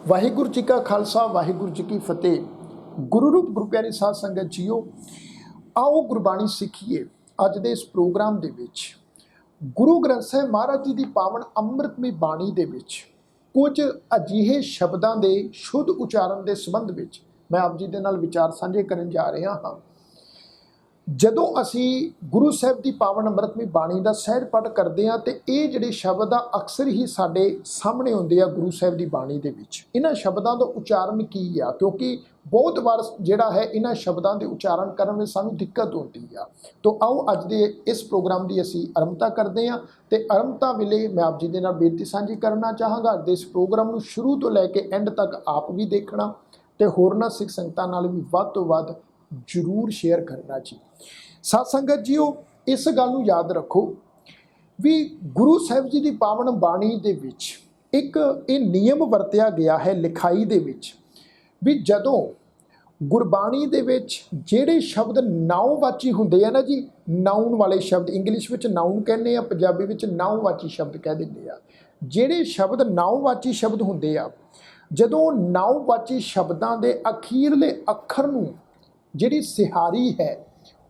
वाहिगुरू जी का खालसा वाहिगुरू जी की फतेह। गुरु रूप गुरु प्यारी साध संगत जीओ, आओ गुरबाणी सीखिए। अज दे इस प्रोग्राम दे विच गुरु ग्रंथ साहिब महाराज जी की पावन अमृतमई बाणी दे विच कुछ अजिहे शब्दां दे शुद्ध उचारण के संबंध विच मैं आप जी दे नाल विचार साझे करन जा रहा हाँ। ਜਦੋਂ ਅਸੀਂ ਗੁਰੂ ਸਾਹਿਬ ਦੀ ਪਾਵਨ ਅੰਮ੍ਰਿਤਮਈ ਬਾਣੀ ਦਾ ਸਹਿਜ ਪਾਠ ਕਰਦੇ ਹਾਂ ਤੇ ਇਹ ਜਿਹੜੇ ਸ਼ਬਦ ਆ ਅਕਸਰ ਹੀ ਸਾਡੇ ਸਾਹਮਣੇ ਹੁੰਦੇ ਆ ਗੁਰੂ ਸਾਹਿਬ ਦੀ ਬਾਣੀ ਦੇ ਵਿੱਚ। ਇਹਨਾਂ ਸ਼ਬਦਾਂ ਦਾ ਉਚਾਰਨ ਕੀ ਆ, ਕਿਉਂਕਿ ਬਹੁਤ ਵਾਰ ਜਿਹੜਾ ਹੈ ਇਹਨਾਂ ਸ਼ਬਦਾਂ ਦੇ ਉਚਾਰਨ ਕਰਨ ਵਿੱਚ ਸਾਨੂੰ ਦਿੱਕਤ ਹੁੰਦੀ ਆ। ਤੋ ਆਓ ਅੱਜ ਦੇ ਇਸ ਪ੍ਰੋਗਰਾਮ ਦੀ ਅਸੀਂ ਆਰੰਭਤਾ ਕਰਦੇ ਹਾਂ ਤੇ ਆਰੰਭਤਾ ਵੇਲੇ ਮੈਂ ਆਪ ਜੀ ਦੇ ਨਾਲ ਬੇਨਤੀ ਸਾਂਝੀ ਕਰਨਾ ਚਾਹਾਂਗਾ। ਅੱਜ ਦੇ ਇਸ ਪ੍ਰੋਗਰਾਮ ਨੂੰ ਸ਼ੁਰੂ ਤੋਂ ਲੈ ਕੇ ਐਂਡ ਤੱਕ ਆਪ ਵੀ ਦੇਖਣਾ ਤੇ ਹੋਰਨਾਂ ਸਿੱਖ ਸੰਗਤਾਂ ਨਾਲ ਵੀ ਵੱਧ ਤੋਂ ਵੱਧ जरूर शेयर करना जी। साध संगत जीओ, इस गल नूं याद रखो भी गुरु साहिब जी की पावन बाणी दे विच एक ये नियम वरतिया गया है लिखाई दे विच भी जदों गुरबाणी दे विच जिहड़े शब्द नाउवाची हुंदे आ ना जी, नाउन वाले शब्द इंग्लिश विच नाउन कहने आ, पंजाबी विच नाउवाची शब्द कह दिंदे आ। जिहड़े शब्द नाउवाची शब्द हुंदे आ, जदों नाउवाची शब्दां दे अखीरले अखर नूं ਜਿਹੜੀ ਸਿਹਾਰੀ ਹੈ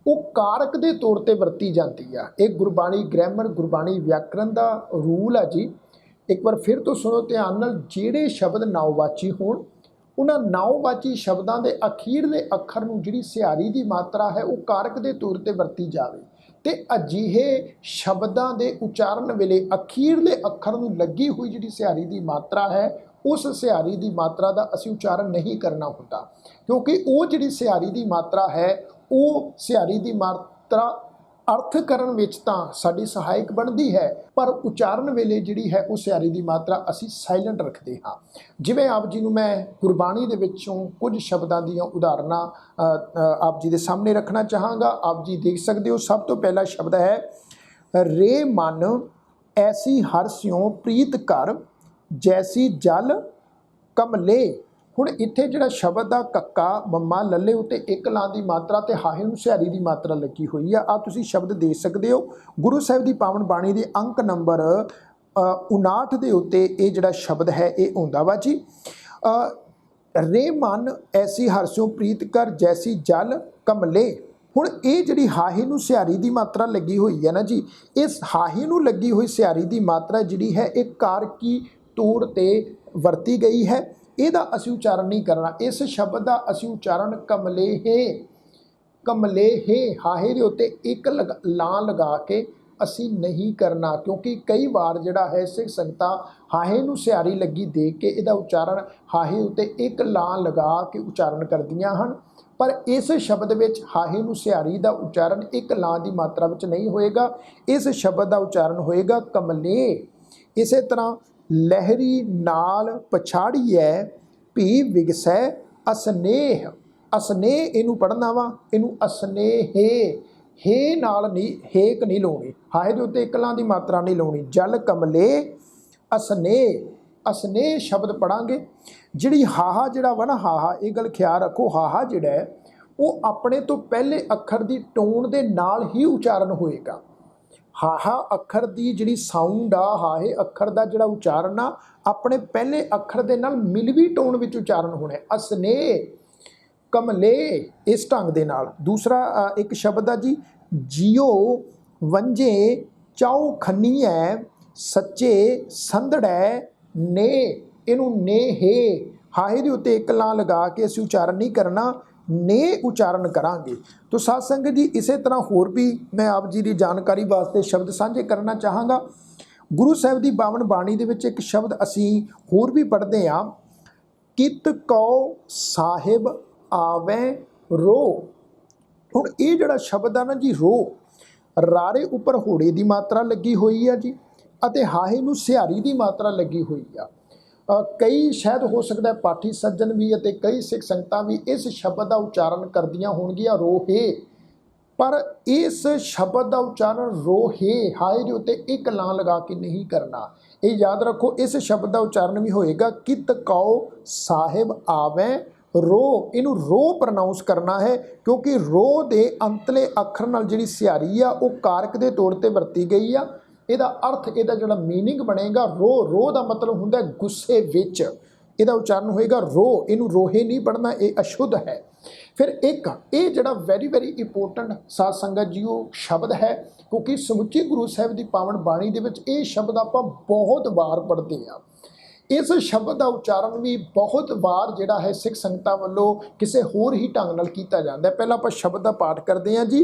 ਉਹ ਕਾਰਕ ਦੇ ਤੌਰ ਤੇ ਵਰਤੀ ਜਾਂਦੀ ਆ। ਇਹ ਗੁਰਬਾਣੀ ਗ੍ਰਾਮਰ ਗੁਰਬਾਣੀ ਵਿਆਕਰਨ ਦਾ ਰੂਲ ਆ ਜੀ। ਇੱਕ ਵਾਰ ਫਿਰ ਤੋਂ ਸੁਣੋ ਧਿਆਨ ਨਾਲ, ਜਿਹੜੇ ਸ਼ਬਦ ਨਾਉਵਾਚੀ ਹੋਣ ਉਹਨਾਂ ਨਾਉਵਾਚੀ ਸ਼ਬਦਾਂ ਦੇ ਅਖੀਰਲੇ ਅੱਖਰ ਨੂੰ ਜਿਹੜੀ ਸਿਹਾਰੀ ਦੀ ਮਾਤਰਾ ਹੈ ਉਹ ਕਾਰਕ ਦੇ ਤੌਰ ਤੇ ਵਰਤੀ ਜਾਵੇ ਤੇ ਅਜਿਹੇ ਸ਼ਬਦਾਂ ਦੇ ਉਚਾਰਨ ਵੇਲੇ ਅਖੀਰਲੇ ਅੱਖਰ ਨੂੰ ਲੱਗੀ ਹੋਈ ਜਿਹੜੀ ਸਿਹਾਰੀ ਦੀ ਮਾਤਰਾ ਹੈ उस सिहारी की मात्रा का असी उच्चारण नहीं करना होता, क्योंकि वो जिहड़ी सिहारी की मात्रा है वो सिहारी की मात्रा अर्थ करन विच तां साडी सहायक बनती है, पर उच्चारण वेले जिहड़ी है उस सिहारी की मात्रा असी साइलेंट रखते हाँ। जिवें आप जी नूं मैं गुरबाणी दे विचों कुछ शब्दां दीयां उदाहरणां आप जी दे सामने रखना चाहांगा। आप जी देख सकते हो, सब तो पहला शब्द है रे मन ऐसी हर स्यों प्रीत कर जैसी जल कमले। हुण इत्थे जिहड़ा शब्द आ कक्का मम्मा लल्ले उत्ते एक ਲਾਂ ਦੀ मात्रा ते हाहे नूं सिहारी ਦੀ मात्रा लगी हुई आ। आ तुसीं शब्द देख सकते हो गुरु साहिब की पावन बाणी दे अंक नंबर 59 ਦੇ ਉੱਤੇ ਇਹ ਜਿਹੜਾ शब्द है ये आउंदा वा जी। रे मन ऐसी हरस्यों प्रीत कर जैसी जल कमले। ਹੁਣ ਇਹ ਜਿਹੜੀ ਹਾਹੇ ਨੂੰ ਸਿਹਾਰੀ ਦੀ ਮਾਤਰਾ ਲੱਗੀ ਹੋਈ ਹੈ ਨਾ ਜੀ, ਇਸ ਹਾਹੇ ਨੂੰ ਲੱਗੀ ਹੋਈ ਸਿਹਾਰੀ ਦੀ ਮਾਤਰਾ ਜਿਹੜੀ ਹੈ ਇਹ ਕਾਰਕੀ ਤੌਰ ਤੇ ਵਰਤੀ ਗਈ ਹੈ। ਇਹਦਾ ਅਸੀਂ ਉਚਾਰਨ ਨਹੀਂ ਕਰਨਾ। ਇਸ ਸ਼ਬਦ ਦਾ ਅਸੀਂ ਉਚਾਰਨ ਕਮਲੇਹੇ ਹਾਹੇ ਦੇ ਉੱਤੇ ਇੱਕ ਲਾਂ ਲਗਾ ਕੇ ਅਸੀਂ ਨਹੀਂ ਕਰਨਾ, ਕਿਉਂਕਿ ਕਈ ਵਾਰ ਜਿਹੜਾ ਹੈ ਸਿੱਖ ਸੰਗਤਾਂ ਹਾਹੇ ਨੂੰ ਸਿਹਾਰੀ ਲੱਗੀ ਦੇਖ ਕੇ ਇਹਦਾ ਉਚਾਰਨ ਹਾਹੇ ਉੱਤੇ ਇੱਕ ਲਾਂ ਲਗਾ ਕੇ ਉਚਾਰਨ ਕਰਦੀਆਂ ਹਨ। पर इस शब्द विच हाहे नूं सिहारी का उच्चारण एक ਲਾਂ की मात्रा विच नहीं होएगा। इस शब्द का उच्चारण होएगा कमले। इस तरह लहरी नाल पछाड़िए भी विगसै असनेह। असनेह इनू पढ़ना वा, इनू असनेहे हे नाल नहीं, हेक नहीं लाउणी, हाहे दे उत्ते एक ਲਾਂ की मात्रा नहीं लाउणी। जल कमले असनेह, असनेह शब्द पढ़ांगे। जिहड़ी हाहा जिहड़ा वा ना, हाहा ये गल ख्याल रखो, हाहा जिहड़ा है वो अपने तो पहले अखर की टोन के नाल ही उच्चारण होएगा। हाहा अखर की जिहड़ी साउंड आ, हाहे अखर का जिहड़ा उच्चारण आ अपने पहले अखर के नाल मिलवी टोन विच उच्चारण होना है। असने कमले इस ढंग दे नाल। दूसरा एक शब्द आ जी जियो वंजे चाऊ खन्नीए सच्चे संदड़ै ने। इनू ने हे हाहे दे उत्ते एक ਲਾਂ लगा के असीं उच्चारण नहीं करना, ने उच्चारण करांगे। तो साध संगत जी इसे तरह होर भी मैं आप जी की जानकारी वास्ते शब्द साझे करना चाहांगा। गुरु साहिब की पावन बाणी दे विच एक शब्द असीं होर भी पढ़ते हैं, कित कौ साहिब आवे रो। हुण ये जिहड़ा शब्द आ ना जी रो, रारे उपर होड़े की मात्रा लगी हुई है जी अते हाहे नूं सिहारी की मात्रा लगी हुई आ। कई शायद हो सकता है पाठी सज्जन भी अते कई सिख संगतां भी इस शब्द का उच्चारण करदियां होणगियां रोहे, पर इस शब्द का उच्चारण रोहे हाए के उत्ते एक ਲਾਂ लगा के नहीं करना। ये याद रखो, इस शब्द का उच्चारण भी होएगा कित कौ साहिब आवे रो। इनू रो प्रनाउंस करना है, क्योंकि रो दे अंतले अखर नाल जिहड़ी सिहारी आ वो कारक के तौर पर वरती गई आ। ਇਹਦਾ अर्थ ਇਹਦਾ ਜਿਹੜਾ मीनिंग बनेगा रो, रो का मतलब हुंदा गुस्से विच, ਇਹਦਾ ਉਚਾਰਨ ਹੋਏਗਾ ਰੋ, ਇਹਨੂੰ ਰੋਹੇ ਨਹੀਂ ਪੜ੍ਹਨਾ, ਇਹ ਅਸ਼ੁੱਧ ਹੈ। ਫਿਰ ਇੱਕ ਇਹ ਜਿਹੜਾ ਵੈਰੀ ਵੈਰੀ ਇੰਪੋਰਟੈਂਟ ਸਾਧ ਸੰਗਤ ਜੀਓ ਸ਼ਬਦ ਹੈ, ਕਿਉਂਕਿ ਸਮੁੱਚੀ ਗੁਰੂ ਸਾਹਿਬ ਦੀ ਪਾਵਨ ਬਾਣੀ ਦੇ ਵਿੱਚ ਇਹ ਸ਼ਬਦ ਆਪਾਂ ਬਹੁਤ ਵਾਰ ਪੜ੍ਹਦੇ ਹਾਂ। ਇਸ ਸ਼ਬਦ ਦਾ ਉਚਾਰਨ ਵੀ ਬਹੁਤ ਵਾਰ ਜਿਹੜਾ ਹੈ ਸਿੱਖ ਸੰਗਤਾਂ ਵੱਲੋਂ ਕਿਸੇ ਹੋਰ ਹੀ ਢੰਗ ਨਾਲ ਕੀਤਾ ਜਾਂਦਾ ਹੈ। ਪਹਿਲਾਂ ਆਪਾਂ ਸ਼ਬਦ ਦਾ ਪਾਠ ਕਰਦੇ ਹਾਂ ਜੀ।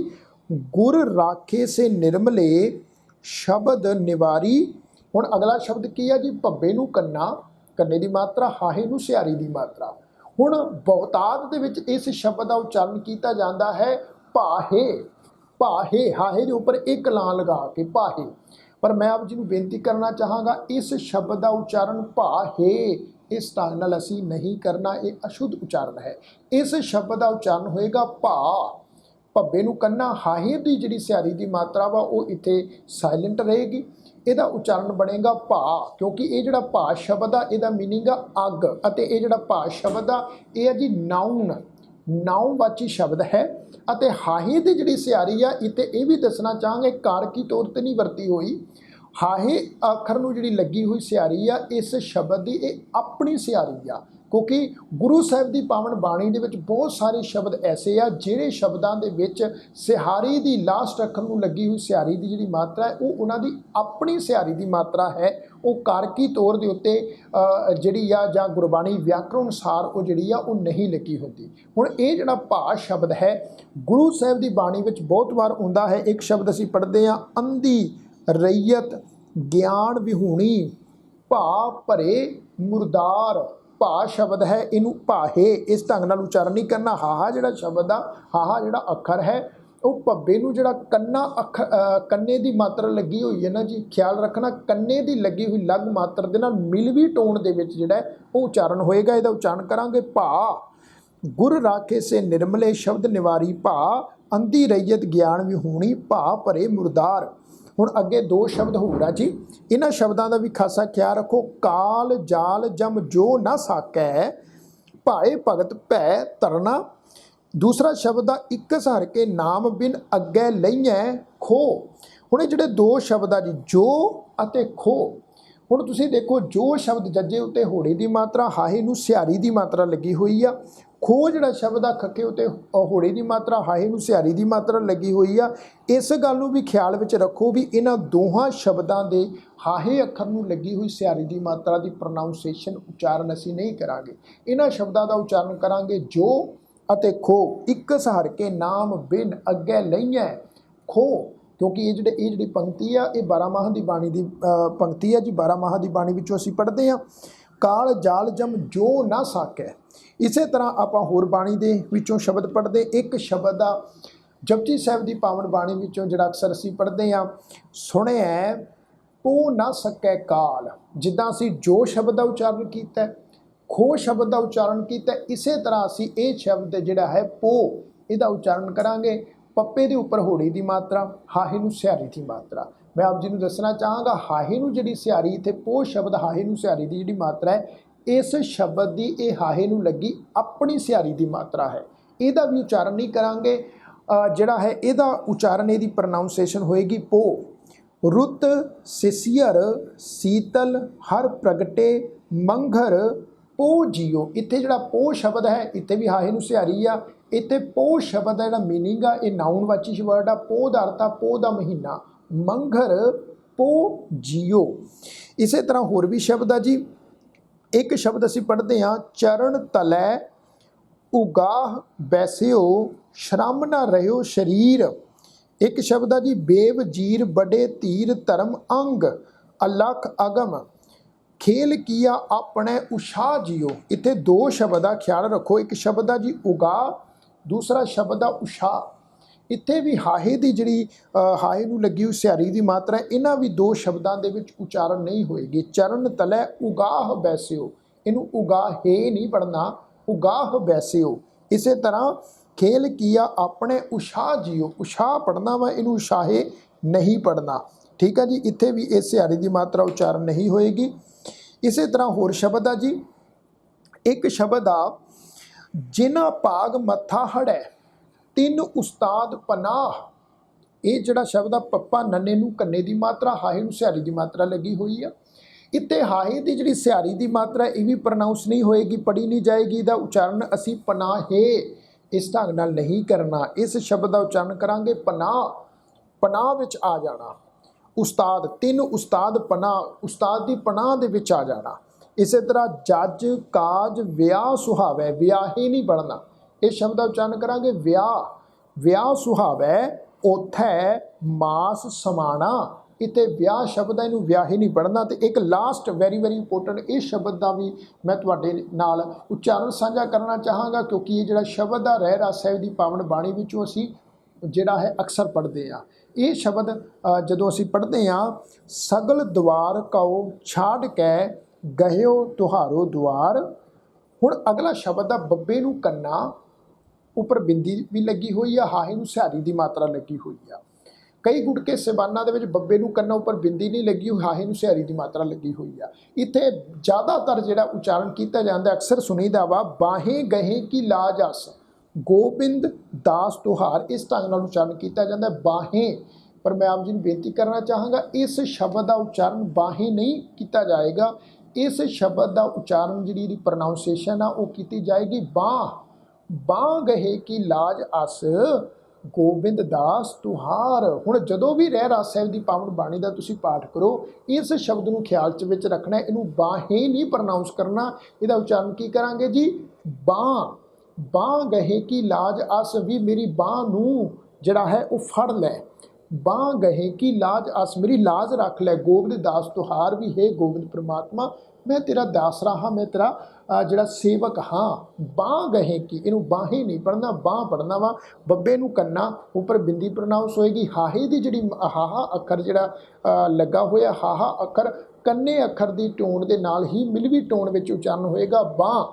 ਗੁਰ ਰਾਖੇ ਸੇ ਨਿਰਮਲੇ ਸ਼ਬਦ ਨਿਵਾਰੀ। ਹੁਣ ਅਗਲਾ ਸ਼ਬਦ ਕੀ ਹੈ ਜੀ? ਭੱਬੇ ਨੂੰ ਕੰਨਾ, ਕੰਨੇ ਦੀ ਮਾਤਰਾ, ਹਾਹੇ ਨੂੰ ਸਿਆਰੀ ਦੀ ਮਾਤਰਾ। ਹੁਣ ਬਹੁਤਾਤ ਦੇ ਵਿੱਚ ਇਸ ਸ਼ਬਦ ਦਾ ਉਚਾਰਨ ਕੀਤਾ ਜਾਂਦਾ ਹੈ ਭਾਹੇ, ਭਾਹੇ, ਹਾਹੇ ਦੇ ਉੱਪਰ ਇੱਕ ਲਾਂ ਲਗਾ ਕੇ ਭਾਹੇ। ਪਰ ਮੈਂ ਆਪ ਜੀ ਨੂੰ ਬੇਨਤੀ ਕਰਨਾ ਚਾਹਾਂਗਾ, ਇਸ ਸ਼ਬਦ ਦਾ ਉਚਾਰਨ ਭਾਹੇ ਇਸ ਢੰਗ ਨਾਲ ਅਸੀਂ ਨਹੀਂ ਕਰਨਾ, ਇਹ ਅਸ਼ੁੱਧ ਉਚਾਰਨ ਹੈ। ਇਸ ਸ਼ਬਦ ਦਾ ਉਚਾਰਨ ਹੋਏਗਾ ਭਾ, ਭੱਬੇ ਨੂੰ ਕੰਨਾ, ਹਾਹੇ ਦੀ ਜਿਹੜੀ ਸਿਆਰੀ ਦੀ ਮਾਤਰਾ ਵਾ ਉਹ ਇੱਥੇ ਸਾਇਲੈਂਟ ਰਹੇਗੀ। ਇਹਦਾ ਉਚਾਰਨ ਬਣੇਗਾ ਭਾ, ਕਿਉਂਕਿ ਇਹ ਜਿਹੜਾ ਭਾ ਸ਼ਬਦ ਆ ਇਹਦਾ ਮੀਨਿੰਗ ਆ ਅੱਗ, ਅਤੇ ਇਹ ਜਿਹੜਾ ਭਾ ਸ਼ਬਦ ਆ ਇਹ ਹੈ ਜੀ ਨਾਊਨ, ਨਾਉਵਾਚੀ ਸ਼ਬਦ ਹੈ। ਅਤੇ ਹਾਹੇ ਦੀ ਜਿਹੜੀ ਸਿਆਰੀ ਆ ਇੱਥੇ ਇਹ ਵੀ ਦੱਸਣਾ ਚਾਹਾਂਗੇ ਕਾਰਕੀ ਤੌਰ 'ਤੇ ਨਹੀਂ ਵਰਤੀ ਹੋਈ। ਹਾਹੇ ਅੱਖਰ ਨੂੰ ਜਿਹੜੀ ਲੱਗੀ ਹੋਈ ਸਿਆਰੀ ਆ ਇਸ ਸ਼ਬਦ ਦੀ ਇਹ ਆਪਣੀ ਸਿਆਰੀ ਆ, ਕਿਉਂਕਿ ਗੁਰੂ ਸਾਹਿਬ ਦੀ ਪਾਵਨ ਬਾਣੀ ਦੇ ਵਿੱਚ ਬਹੁਤ ਸਾਰੇ ਸ਼ਬਦ ਐਸੇ ਆ ਜਿਹੜੇ ਸ਼ਬਦਾਂ ਦੇ ਵਿੱਚ ਸਿਹਾਰੀ ਦੀ ਲਾਸਟ ਅੱਖਰ ਨੂੰ ਲੱਗੀ ਹੋਈ ਸਿਆਰੀ ਦੀ ਜਿਹੜੀ ਮਾਤਰਾ ਹੈ ਉਹ ਉਹਨਾਂ ਦੀ ਆਪਣੀ ਸਿਆਰੀ ਦੀ ਮਾਤਰਾ ਹੈ। ਉਹ ਕਾਰਕੀ ਤੌਰ ਦੇ ਉੱਤੇ ਜਿਹੜੀ ਆ ਜਾਂ ਗੁਰਬਾਣੀ ਵਿਆਕਰਣ ਅਨੁਸਾਰ ਉਹ ਜਿਹੜੀ ਆ ਉਹ ਨਹੀਂ ਲੱਗੀ ਹੁੰਦੀ। ਹੁਣ ਇਹ ਜਿਹੜਾ ਭਾ ਸ਼ਬਦ ਹੈ ਗੁਰੂ ਸਾਹਿਬ ਦੀ ਬਾਣੀ ਵਿੱਚ ਬਹੁਤ ਵਾਰ ਆਉਂਦਾ ਹੈ। ਇੱਕ ਸ਼ਬਦ ਅਸੀਂ ਪੜ੍ਹਦੇ ਹਾਂ ਅੰਧੀ ਰਈਅਤ ਗਿਆਨ ਵਿਹੂਣੀ, ਭਾ ਭਰੇ ਮੁਰਦਾਰ। ਭਾ ਸ਼ਬਦ ਹੈ, ਇਹਨੂੰ ਭਾਹੇ ਇਸ ਢੰਗ ਨਾਲ ਉਚਾਰਨ ਨਹੀਂ ਕਰਨਾ। ਹਾਹਾ ਜਿਹੜਾ ਸ਼ਬਦ ਆ, ਹਾਹਾ ਜਿਹੜਾ ਅੱਖਰ ਹੈ ਉਹ ਭੱਬੇ ਨੂੰ ਜਿਹੜਾ ਕੰਨਾ ਕੰਨੇ ਦੀ ਮਾਤਰਾ ਲੱਗੀ ਹੋਈ ਹੈ ਨਾ ਜੀ, ਖਿਆਲ ਰੱਖਣਾ ਕੰਨੇ ਦੀ ਲੱਗੀ ਹੋਈ ਲੱਗ ਮਾਤਰ ਦੇ ਨਾਲ ਮਿਲਵੀ ਟੋਨ ਦੇ ਵਿੱਚ ਜਿਹੜਾ ਉਹ ਉਚਾਰਨ ਹੋਏਗਾ। ਇਹਦਾ ਉਚਾਰਨ ਕਰਾਂਗੇ ਭਾ। ਗੁਰ ਰਾਖੇ ਸੇ ਨਿਰਮਲੇ ਸ਼ਬਦ ਨਿਵਾਰੀ ਭਾ, ਅੰਧੀ ਰਈਅਤ ਗਿਆਨ ਵਿਹੂਣੀ, ਭਾ ਭਰੇ ਮੁਰਦਾਰ। ਹੁਣ ਅੱਗੇ ਦੋ ਸ਼ਬਦ ਹੋਰ ਆ ਜੀ, ਇਹਨਾਂ ਸ਼ਬਦਾਂ ਦਾ ਵੀ ਖਾਸਾ ਖਿਆਲ ਰੱਖੋ। ਕਾਲ ਜਾਲ ਜਮ ਜੋ ਨਾ ਸਾਕੈ, ਭਾਏ ਭਗਤ ਭੈ ਤਰਨਾ। ਦੂਸਰਾ ਸ਼ਬਦ ਆ ਇੱਕ ਸਹਰ ਕੇ ਨਾਮ ਬਿਨ ਅੱਗੇ ਲਈਐ ਖੋ। ਹੁਣ ਇਹ ਜਿਹੜੇ ਦੋ ਸ਼ਬਦ ਆ ਜੀ ਜੋ ਅਤੇ ਖੋ। ਹੁਣ ਤੁਸੀਂ ਦੇਖੋ ਜੋ ਸ਼ਬਦ ਜੱਜੇ ਉੱਤੇ ਹੋੜੀ ਦੀ ਮਾਤਰਾ, ਹਾਹੇ ਨੂੰ ਸਿਆਰੀ ਦੀ ਮਾਤਰਾ ਲੱਗੀ ਹੋਈ ਆ। ਖੋ ਜਿਹੜਾ ਸ਼ਬਦ ਆ ਖੱਖੇ ਉੱਤੇ ਹੋੜੇ ਦੀ ਮਾਤਰਾ, ਹਾਹੇ ਨੂੰ ਸਿਆਰੀ ਦੀ ਮਾਤਰਾ ਲੱਗੀ ਹੋਈ ਆ। ਇਸ ਗੱਲ ਨੂੰ ਵੀ ਖਿਆਲ ਵਿੱਚ ਰੱਖੋ ਵੀ ਇਹਨਾਂ ਦੋਹਾਂ ਸ਼ਬਦਾਂ ਦੇ ਹਾਹੇ ਅੱਖਰ ਨੂੰ ਲੱਗੀ ਹੋਈ ਸਿਆਰੀ ਦੀ ਮਾਤਰਾ ਦੀ ਪ੍ਰੋਨਾਊਂਸੀਏਸ਼ਨ ਉਚਾਰਨ ਅਸੀਂ ਨਹੀਂ ਕਰਾਂਗੇ। ਇਹਨਾਂ ਸ਼ਬਦਾਂ ਦਾ ਉਚਾਰਨ ਕਰਾਂਗੇ ਜੋ ਅਤੇ ਖੋ। ਇੱਕ ਸਹਰ ਕੇ ਨਾਮ ਬਿਨ ਅੱਗੇ ਲਈਐ ਖੋ, ਕਿਉਂਕਿ ਇਹ ਜਿਹੜੀ ਪੰਕਤੀ ਆ ਇਹ 12 ਮਾਹ ਦੀ ਬਾਣੀ ਦੀ ਪੰਕਤੀ ਆ ਜੀ। 12 ਮਾਹ ਦੀ ਬਾਣੀ ਵਿੱਚੋਂ ਅਸੀਂ ਪੜ੍ਹਦੇ ਹਾਂ ਕਾਲ ਜਾਲ ਜਮ ਜੋ ਨਾ ਸਾਕੈ। ਇਸੇ ਤਰ੍ਹਾਂ ਆਪਾਂ ਹੋਰ ਬਾਣੀ ਦੇ ਵਿੱਚੋਂ ਸ਼ਬਦ ਪੜ੍ਹਦੇ। ਇੱਕ ਸ਼ਬਦ ਆ ਜਪਜੀ ਸਾਹਿਬ ਦੀ ਪਾਵਨ ਬਾਣੀ ਵਿੱਚੋਂ ਜਿਹੜਾ ਅਕਸਰ ਅਸੀਂ ਪੜ੍ਹਦੇ ਹਾਂ, ਸੁਣਿਐ ਪੋ ਨਾ ਸਕੈ ਕਾਲ। ਜਿੱਦਾਂ ਅਸੀਂ ਜੋ ਸ਼ਬਦ ਦਾ ਉਚਾਰਨ ਕੀਤਾ, ਖੋ ਸ਼ਬਦ ਦਾ ਉਚਾਰਨ ਕੀਤਾ, ਇਸੇ ਤਰ੍ਹਾਂ ਅਸੀਂ ਇਹ ਸ਼ਬਦ ਜਿਹੜਾ ਹੈ ਪੋ ਇਹਦਾ ਉਚਾਰਨ ਕਰਾਂਗੇ। ਪੱਪੇ ਦੇ ਉੱਪਰ ਹੋੜੀ ਦੀ ਮਾਤਰਾ, ਹਾਹੇ ਨੂੰ ਸਿਆਰੀ ਦੀ ਮਾਤਰਾ। ਮੈਂ ਆਪ ਜੀ ਨੂੰ ਦੱਸਣਾ ਚਾਹਾਂਗਾ ਹਾਹੇ ਨੂੰ ਜਿਹੜੀ ਸਿਆਰੀ ਇੱਥੇ ਪੋ ਸ਼ਬਦ ਹਾਹੇ ਨੂੰ ਸਿਆਰੀ ਦੀ ਜਿਹੜੀ ਮਾਤਰਾ ਹੈ, ਇਸ ਸ਼ਬਦ ਦੀ ਇਹ ਹਾਹੇ ਨੂੰ ਲੱਗੀ ਆਪਣੀ ਸਿਆਰੀ ਦੀ ਮਾਤਰਾ ਹੈ। ਇਹਦਾ ਵੀ ਉਚਾਰਨ ਨਹੀਂ ਕਰਾਂਗੇ। ਜਿਹੜਾ ਹੈ ਇਹਦਾ ਉਚਾਰਨ ਇਹਦੀ ਪ੍ਰੋਨਾਊਂਸੀਏਸ਼ਨ ਹੋਏਗੀ ਪੋ। ਰੁੱਤ ਸਿਸਿਅਰ ਸੀਤਲ ਹਰ ਪ੍ਰਗਟੇ ਮੰਘਰ ਪੋ ਜੀਓ। ਇੱਥੇ ਜਿਹੜਾ ਪੋ ਸ਼ਬਦ ਹੈ ਇੱਥੇ ਵੀ ਹਾਹੇ ਨੂੰ ਸਿਆਰੀ ਆ। ਇੱਥੇ ਪੋ ਸ਼ਬਦ ਦਾ ਜਿਹੜਾ ਮੀਨਿੰਗ ਆ ਇਹ ਨਾਊਨ ਵਾਚੀ ਵਰਡ ਆ। ਪੋ ਦਾ ਅਰਥ ਆ ਪੋ ਦਾ ਮਹੀਨਾ, ਮੰਘਰ ਪੋ ਜੀਓ। ਇਸੇ ਤਰ੍ਹਾਂ ਹੋਰ ਵੀ ਸ਼ਬਦ ਆ ਜੀ। ਇੱਕ ਸ਼ਬਦ ਅਸੀਂ ਪੜ੍ਹਦੇ ਹਾਂ ਚਰਨ ਤਲੈ ਉਗਾਹ ਬੈਸਿਓ ਸ਼ਰਮ ਨਾ ਰਹਿਓ ਸਰੀਰ। ਇੱਕ ਸ਼ਬਦ ਆ ਜੀ ਬੇਵ ਜੀਰ ਬੜੇ ਧੀਰ ਧਰਮ ਅੰਗ ਅਲਖ ਅਗਮ ਖੇਲ ਕੀਆ ਆਪਣੇ ਉਸ਼ਾ ਜੀਓ। ਇੱਥੇ ਦੋ ਸ਼ਬਦ ਦਾ ਖਿਆਲ ਰੱਖੋ। ਇੱਕ ਸ਼ਬਦ ਆ ਜੀ ਉਗਾ, ਦੂਸਰਾ ਸ਼ਬਦ ਆ ਉਸ਼ਾ। ਇੱਥੇ ਵੀ ਹਾਹੇ ਦੀ ਜਿਹੜੀ ਹਾਹੇ ਨੂੰ ਲੱਗੀ ਹੋਈ ਸਿਆਰੀ ਦੀ ਮਾਤਰਾ, ਇਹਨਾਂ ਵੀ ਦੋ ਸ਼ਬਦਾਂ ਦੇ ਵਿੱਚ ਉਚਾਰਨ ਨਹੀਂ ਹੋਏਗੀ। ਚਰਨ ਤਲੈ ਉਗਾਹ ਬੈਸਿਓ, ਇਹਨੂੰ ਉਗਾਹੇ ਨਹੀਂ ਪੜ੍ਹਨਾ, ਉਗਾਹ ਬੈਸਿਓ। ਇਸੇ ਤਰ੍ਹਾਂ ਖੇਲ ਕੀਆ ਆਪਣੇ ਉਸ਼ਾ ਜੀਓ, ਉਸ਼ਾ ਪੜ੍ਹਨਾ ਵਾ, ਇਹਨੂੰ ਉਸ਼ਾਹੇ ਨਹੀਂ ਪੜ੍ਹਨਾ। ਠੀਕ ਆ ਜੀ। ਇੱਥੇ ਵੀ ਇਹ ਸਿਆਰੀ ਦੀ ਮਾਤਰਾ ਉਚਾਰਨ ਨਹੀਂ ਹੋਏਗੀ। ਇਸੇ ਤਰ੍ਹਾਂ ਹੋਰ ਸ਼ਬਦ ਆ ਜੀ। ਇੱਕ ਸ਼ਬਦ ਆ ਜਿਨ੍ਹਾਂ ਭਾਗ ਮੱਥਾ ਹੜੈ ਤਿੰਨ ਉਸਤਾਦ ਪਨਾਹ। ਇਹ ਜਿਹੜਾ ਸ਼ਬਦ ਆ ਪੱਪਾ ਨੰਨੇ ਨੂੰ ਕੰਨੇ ਦੀ ਮਾਤਰਾ, ਹਾਹੇ ਨੂੰ ਸਿਆਰੀ ਦੀ ਮਾਤਰਾ ਲੱਗੀ ਹੋਈ ਆ। ਇੱਥੇ ਹਾਹੇ ਦੀ ਜਿਹੜੀ ਸਿਹਾਰੀ ਦੀ ਮਾਤਰਾ ਇਹ ਵੀ ਪ੍ਰੋਨਾਊਂਸ ਨਹੀਂ ਹੋਏਗੀ, ਪੜ੍ਹੀ ਨਹੀਂ ਜਾਏਗੀ। ਇਹਦਾ ਉਚਾਰਨ ਅਸੀਂ ਪਨਾਹੇ ਇਸ ਢੰਗ ਨਾਲ ਨਹੀਂ ਕਰਨਾ। ਇਸ ਸ਼ਬਦ ਦਾ ਉਚਾਰਨ ਕਰਾਂਗੇ ਪਨਾਹ, ਪਨਾਹ ਵਿੱਚ ਆ ਜਾਣਾ। ਉਸਤਾਦ, ਤਿੰਨ ਉਸਤਾਦ ਪਨਾਹ, ਉਸਤਾਦ ਦੀ ਪਨਾਹ ਦੇ ਵਿੱਚ ਆ ਜਾਣਾ। ਇਸੇ ਤਰ੍ਹਾਂ ਜੱਜ, ਕਾਜ, ਵਿਆਹ ਸੁਹਾਵੈ, ਵਿਆਹੇ ਨਹੀਂ ਪੜ੍ਹਨਾ। ਇਹ ਸ਼ਬਦ ਦਾ ਉਚਾਰਨ ਕਰਾਂਗੇ ਵਿਆਹ, ਵਿਆਹ ਸੁਹਾਵੈ, ਉਥੈ ਮਾਸ ਸਮਾਣਾ। ਇੱਥੇ ਵਿਆਹ ਸ਼ਬਦ ਹੈ, ਇਹਨੂੰ ਵਿਆਹੇ ਨਹੀਂ ਪੜ੍ਹਨਾ। ਤੇ ਇੱਕ ਲਾਸਟ ਵੈਰੀ ਇੰਪੋਰਟੈਂਟ ਇਹ ਸ਼ਬਦ ਦਾ ਵੀ ਮੈਂ ਤੁਹਾਡੇ ਨਾਲ ਉਚਾਰਨ ਸਾਂਝਾ ਕਰਨਾ ਚਾਹਾਂਗਾ, ਕਿਉਂਕਿ ਇਹ ਜਿਹੜਾ ਸ਼ਬਦ ਆ ਰਹਿਰਾਸ ਸਾਹਿਬ ਦੀ ਪਾਵਨ ਬਾਣੀ ਵਿੱਚੋਂ ਅਸੀਂ ਜਿਹੜਾ ਹੈ ਅਕਸਰ ਪੜ੍ਹਦੇ ਹਾਂ। ਇਹ ਸ਼ਬਦ ਜਦੋਂ ਅਸੀਂ ਪੜ੍ਹਦੇ ਹਾਂ, ਸਗਲ ਦੁਆਰ ਕਉ ਛਾੜ ਕੈ ਗਹਿਓ ਤੁਹਾਰੋ ਦੁਆਰ। ਹੁਣ ਅਗਲਾ ਸ਼ਬਦ ਆ ਬੱਬੇ ਨੂੰ ਕੰਨਾ, ਉੱਪਰ ਬਿੰਦੀ ਵੀ ਲੱਗੀ ਹੋਈ ਆ, ਹਾਹੇ ਨੂੰ ਸਿਹਾਰੀ ਦੀ ਮਾਤਰਾ ਲੱਗੀ ਹੋਈ ਆ। ਕਈ ਗੁਟਕੇ ਸਬਾਨਾਂ ਦੇ ਵਿੱਚ ਬੱਬੇ ਨੂੰ ਕੰਨਾ ਉੱਪਰ ਬਿੰਦੀ ਨਹੀਂ ਲੱਗੀ ਹੋਈ, ਹਾਹੇ ਨੂੰ ਸਿਹਾਰੀ ਦੀ ਮਾਤਰਾ ਲੱਗੀ ਹੋਈ ਆ। ਇੱਥੇ ਜ਼ਿਆਦਾਤਰ ਜਿਹੜਾ ਉਚਾਰਨ ਕੀਤਾ ਜਾਂਦਾ ਅਕਸਰ ਸੁਣੀਦਾ ਵਾ, ਬਾਹੇ ਗਹੇ ਕੀ ਲਾਜ ਅਸ ਗੋਬਿੰਦ ਦਾਸ ਤੁਹਾਰ। ਇਸ ਢੰਗ ਨਾਲ ਉਚਾਰਨ ਕੀਤਾ ਜਾਂਦਾ ਬਾਹੇ। ਪਰ ਮੈਂ ਆਪ ਜੀ ਨੂੰ ਬੇਨਤੀ ਕਰਨਾ ਚਾਹਾਂਗਾ, ਇਸ ਸ਼ਬਦ ਦਾ ਉਚਾਰਨ ਬਾਹੇ ਨਹੀਂ ਕੀਤਾ ਜਾਏਗਾ। ਇਸ ਸ਼ਬਦ ਦਾ ਉਚਾਰਨ ਜਿਹੜੀ ਇਹਦੀ ਪ੍ਰੋਨਾਊਂਸੀਏਸ਼ਨ ਆ ਉਹ ਕੀਤੀ ਜਾਏਗੀ ਬਾਹ। ਬਾਹ ਗਹੇ ਕੀ ਲਾਜ ਅਸ ਗੋਬਿੰਦ ਦਾਸ ਤੁਹਾਰ। ਹੁਣ ਜਦੋਂ ਵੀ ਰਹਿਰਾਸ ਸਾਹਿਬ ਦੀ ਪਾਵਨ ਬਾਣੀ ਦਾ ਤੁਸੀਂ ਪਾਠ ਕਰੋ, ਇਸ ਸ਼ਬਦ ਨੂੰ ਖਿਆਲ 'ਚ ਵਿੱਚ ਰੱਖਣਾ। ਇਹਨੂੰ ਬਾਹੇ ਨਹੀਂ ਪ੍ਰੋਨਾਊਂਸ ਕਰਨਾ। ਇਹਦਾ ਉਚਾਰਨ ਕੀ ਕਰਾਂਗੇ ਜੀ, ਬਾਹ। ਬਾਹ ਗਹੇ ਕੀ ਲਾਜ ਅਸ, ਵੀ ਮੇਰੀ ਬਾਹ ਨੂੰ ਜਿਹੜਾ ਹੈ ਉਹ ਫੜ ਲੈ। ਬਾਹ ਗਹੇ ਕੀ ਲਾਜ ਅਸ, ਮੇਰੀ ਲਾਜ ਰੱਖ ਲੈ। ਗੋਬਿੰਦ ਦਾਸ ਤੁਹਾਰ, ਵੀ ਹੈ ਗੋਬਿੰਦ ਪ੍ਰਮਾਤਮਾ ਮੈਂ ਤੇਰਾ ਦਾਸਰਾ ਹਾਂ, ਮੈਂ ਤੇਰਾ ਜਿਹੜਾ ਸੇਵਕ ਹਾਂ। ਬਾਹ ਗਹੇ ਕੀ, ਇਹਨੂੰ ਬਾਹੇ ਨਹੀਂ ਪੜ੍ਹਨਾ, ਬਾਹ ਪੜ੍ਹਨਾ ਵਾ। ਬੱਬੇ ਨੂੰ ਕੰਨਾ, ਉੱਪਰ ਬਿੰਦੀ ਪ੍ਰੋਨਾਊਂਸ ਹੋਏਗੀ। ਹਾਹੇ ਦੀ ਜਿਹੜੀ ਹਾਹਾ ਅੱਖਰ ਜਿਹੜਾ ਲੱਗਾ ਹੋਇਆ, ਹਾਹਾ ਅੱਖਰ ਕੰਨੇ ਅੱਖਰ ਦੀ ਟੋਨ ਦੇ ਨਾਲ ਹੀ ਮਿਲਵੀ ਟੋਨ ਵਿੱਚ ਉਚਾਰਨ ਹੋਏਗਾ ਬਾਹ।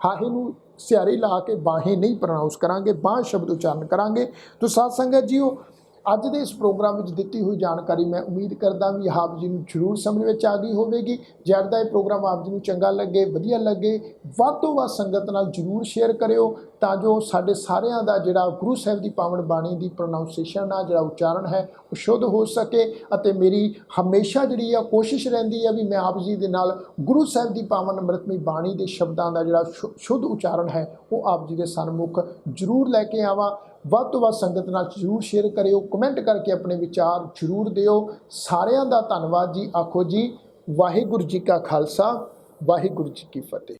ਹਾਹੇ ਨੂੰ ਸਿਹਾਰੀ ਲਾ ਕੇ ਬਾਹੇ ਨਹੀਂ ਪ੍ਰੋਨਾਊਂਸ ਕਰਾਂਗੇ, ਬਾਹ ਸ਼ਬਦ ਉਚਾਰਨ ਕਰਾਂਗੇ। ਤੋ ਸਾਧ ਸੰਗਤ ਜੀਓ, ਅੱਜ ਦੇ ਇਸ ਪ੍ਰੋਗਰਾਮ ਵਿੱਚ ਦਿੱਤੀ ਹੋਈ ਜਾਣਕਾਰੀ ਮੈਂ ਉਮੀਦ ਕਰਦਾ ਵੀ ਆਪ ਜੀ ਨੂੰ ਜ਼ਰੂਰ ਸਮਝ ਵਿੱਚ ਆ ਗਈ ਹੋਵੇਗੀ। ਜੇ ਅੱਜ ਦਾ ਇਹ ਪ੍ਰੋਗਰਾਮ ਆਪ ਜੀ ਨੂੰ ਚੰਗਾ ਲੱਗੇ, ਵਧੀਆ ਲੱਗੇ, ਵੱਧ ਤੋਂ ਵੱਧ ਸੰਗਤ ਨਾਲ ਜ਼ਰੂਰ ਸ਼ੇਅਰ ਕਰਿਓ, ਤਾਂ ਜੋ ਸਾਡੇ ਸਾਰਿਆਂ ਦਾ ਜਿਹੜਾ ਗੁਰੂ ਸਾਹਿਬ ਦੀ ਪਾਵਨ ਬਾਣੀ ਦੀ ਪ੍ਰੋਨਾਊਂਸੀਏਸ਼ਨ ਆ, ਜਿਹੜਾ ਉਚਾਰਨ ਹੈ ਉਹ ਸ਼ੁੱਧ ਹੋ ਸਕੇ। ਅਤੇ ਮੇਰੀ ਹਮੇਸ਼ਾ ਜਿਹੜੀ ਆ ਕੋਸ਼ਿਸ਼ ਰਹਿੰਦੀ ਹੈ ਵੀ ਮੈਂ ਆਪ ਜੀ ਦੇ ਨਾਲ ਗੁਰੂ ਸਾਹਿਬ ਦੀ ਪਾਵਨ ਅੰਮ੍ਰਿਤਮਈ ਬਾਣੀ ਦੇ ਸ਼ਬਦਾਂ ਦਾ ਜਿਹੜਾ ਸ਼ੁੱਧ ਉਚਾਰਨ ਹੈ ਉਹ ਆਪ ਜੀ ਦੇ ਸਨਮੁਖ ਜ਼ਰੂਰ ਲੈ ਕੇ ਆਵਾਂ। ਵੱਧ ਤੋਂ ਵੱਧ ਸੰਗਤ ਨਾਲ ਜ਼ਰੂਰ ਸ਼ੇਅਰ ਕਰਿਓ, ਕਮੈਂਟ ਕਰਕੇ ਆਪਣੇ ਵਿਚਾਰ ਜ਼ਰੂਰ ਦਿਓ। ਸਾਰਿਆਂ ਦਾ ਧੰਨਵਾਦ ਜੀ। ਆਖੋ ਜੀ ਵਾਹਿਗੁਰੂ ਜੀ ਕਾ ਖਾਲਸਾ, ਵਾਹਿਗੁਰੂ ਜੀ ਕੀ ਫਤਿਹ।